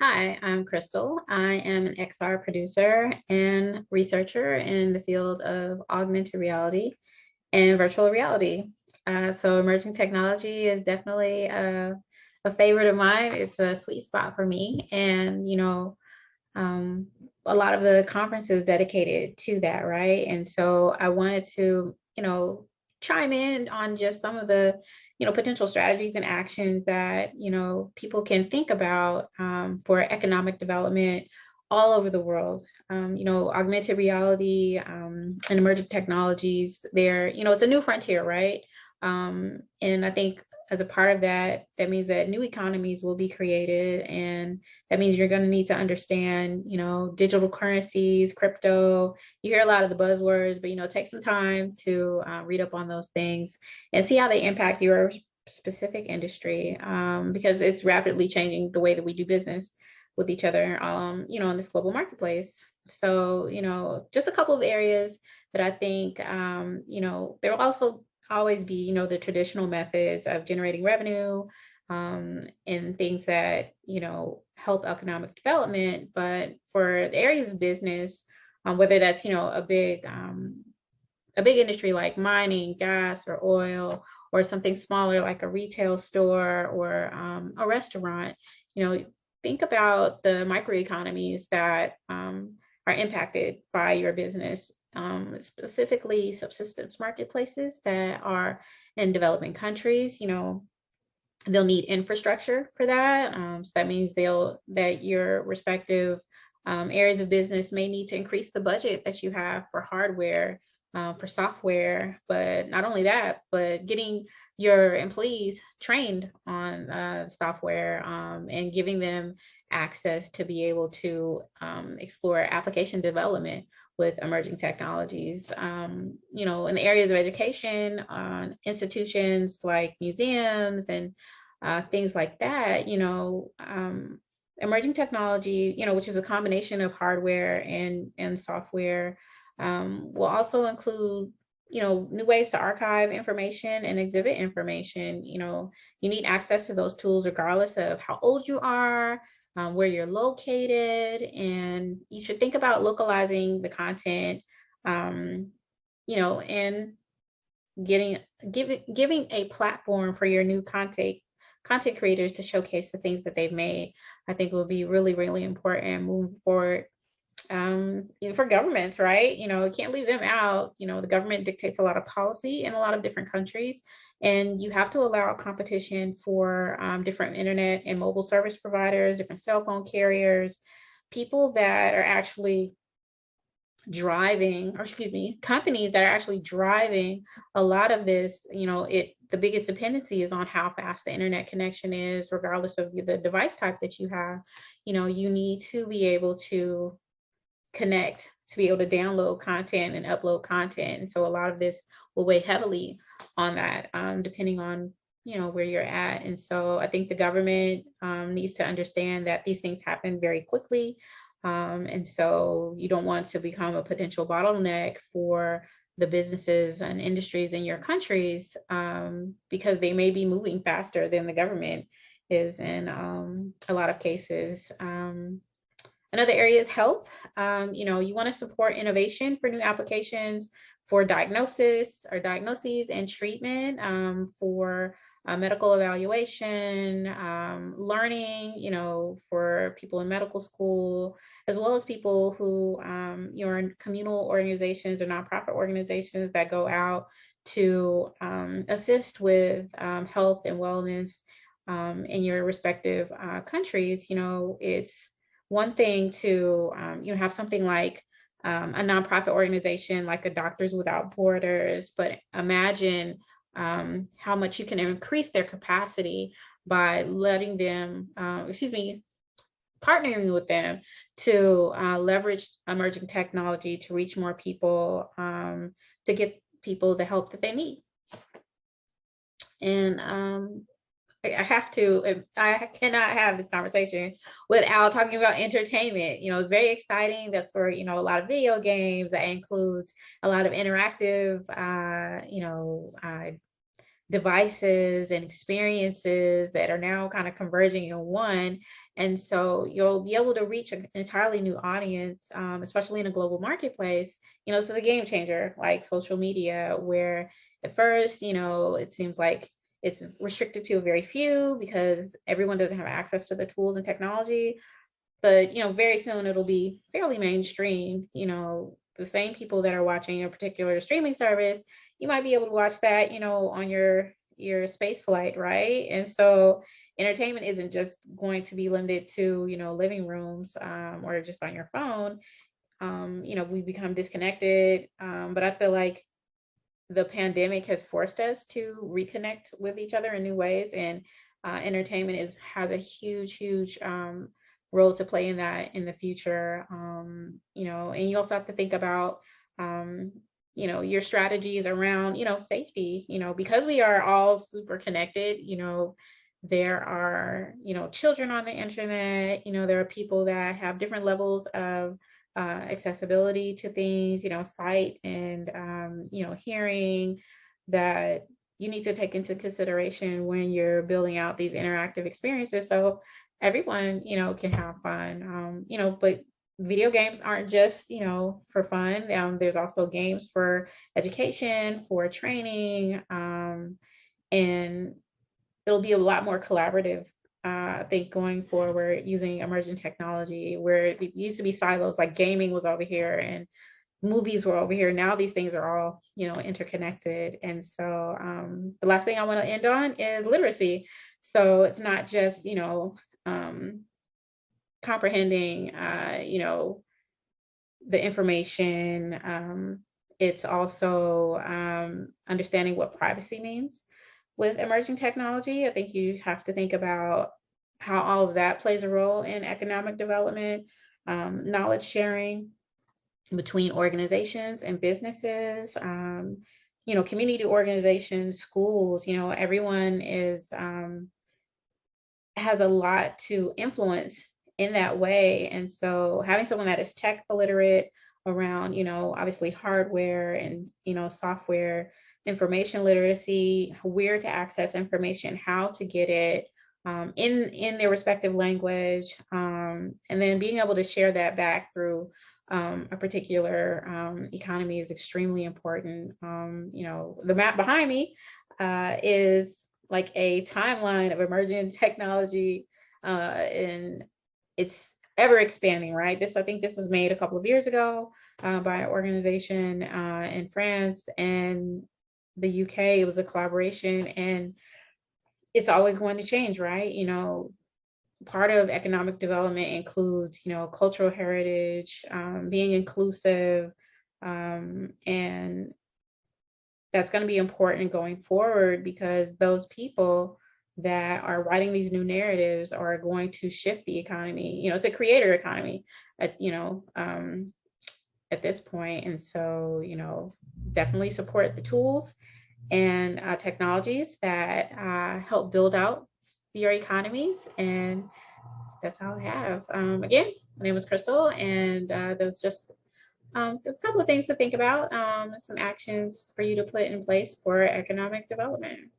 Hi, I'm Krystal. I am an XR producer and researcher in the field of augmented reality and virtual reality. So emerging technology is definitely a favorite of mine. It's a sweet spot for me. And, um, a lot of the conferences dedicated to that, right? And so I wanted to, chime in on just some of the, potential strategies and actions that, people can think about for economic development all over the world. Augmented reality and emerging technologies, it's a new frontier, right? And I think as a part of that, that means that new economies will be created, and that means you're going to need to understand, digital currencies, crypto. You hear a lot of the buzzwords, but take some time to read up on those things and see how they impact your specific industry, because it's rapidly changing the way that we do business with each other, in this global marketplace. So, just a couple of areas that I think, there will also always be, the traditional methods of generating revenue, and things that, help economic development. But for the areas of business, whether that's, a big industry like mining, gas, or oil, or something smaller like a retail store or a restaurant, think about the microeconomies that are impacted by your business, specifically subsistence marketplaces that are in developing countries. They'll need infrastructure for that. So that means that your respective areas of business may need to increase the budget that you have for hardware, for software, but not only that, but getting your employees trained on software, and giving them access to be able to explore application development with emerging technologies. In the areas of education, institutions like museums and things like that, emerging technology, which is a combination of hardware and software, will also include, new ways to archive information and exhibit information. You need access to those tools regardless of how old you are, where you're located, and you should think about localizing the content, and giving a platform for your new content creators to showcase the things that they've made. I think will be really, really important moving forward. For governments, right? You can't leave them out. The government dictates a lot of policy in a lot of different countries, and you have to allow competition for different internet and mobile service providers, different cell phone carriers, people that are actually driving, or excuse me, companies that are actually driving a lot of this. The biggest dependency is on how fast the internet connection is, regardless of the device type that you have. You need to be able to connect to be able to download content and upload content. And so a lot of this will weigh heavily on that, depending on where you're at. And so I think the government needs to understand that these things happen very quickly. And so you don't want to become a potential bottleneck for the businesses and industries in your countries, because they may be moving faster than the government is in a lot of cases. Another area is health. You want to support innovation for new applications for diagnoses and treatment, for medical evaluation, learning, for people in medical school, as well as people who are in communal organizations or nonprofit organizations that go out to assist with health and wellness in your respective countries. It's one thing to have something like a nonprofit organization like a Doctors Without Borders, but imagine how much you can increase their capacity by letting them, partnering with them to leverage emerging technology to reach more people, to get people the help that they need. And I cannot have this conversation without talking about entertainment. It's very exciting. That's where, a lot of video games, that includes a lot of interactive, devices and experiences that are now kind of converging in one. And so you'll be able to reach an entirely new audience, especially in a global marketplace. So the game changer, like social media, where at first, it seems like it's restricted to a very few because everyone doesn't have access to the tools and technology. But very soon it'll be fairly mainstream. The same people that are watching a particular streaming service, you might be able to watch that, on your space flight, right? And so entertainment isn't just going to be limited to, living rooms, or just on your phone. We become disconnected. But I feel like the pandemic has forced us to reconnect with each other in new ways, and entertainment has a huge role to play in that in the future. And you also have to think about your strategies around safety, because we are all super connected. There are children on the internet. There are people that have different levels of accessibility to things, sight and, hearing, that you need to take into consideration when you're building out these interactive experiences. So everyone, can have fun, but video games aren't just, for fun. There's also games for education, for training, and it'll be a lot more collaborative, I think, going forward using emerging technology, where it used to be silos, like gaming was over here and movies were over here. Now these things are all, interconnected. And so the last thing I want to end on is literacy. So it's not just, comprehending, the information. It's also understanding what privacy means with emerging technology. I think you have to think about how all of that plays a role in economic development, knowledge sharing between organizations and businesses, community organizations, schools. Everyone has a lot to influence in that way. And so having someone that is tech illiterate around, obviously hardware and, software, information literacy, where to access information, how to get it, in their respective language, and then being able to share that back through a particular economy is extremely important. The map behind me is like a timeline of emerging technology, and it's ever expanding, right? I think this was made a couple of years ago by an organization in France and the UK. It was a collaboration, and it's always going to change, right? Part of economic development includes, cultural heritage, being inclusive, and that's going to be important going forward, because those people that are writing these new narratives are going to shift the economy. It's a creator economy at this point. And so, definitely support the tools and technologies that help build out your economies. And that's all I have. Again, my name is Krystal, and there's just a couple of things to think about, some actions for you to put in place for economic development.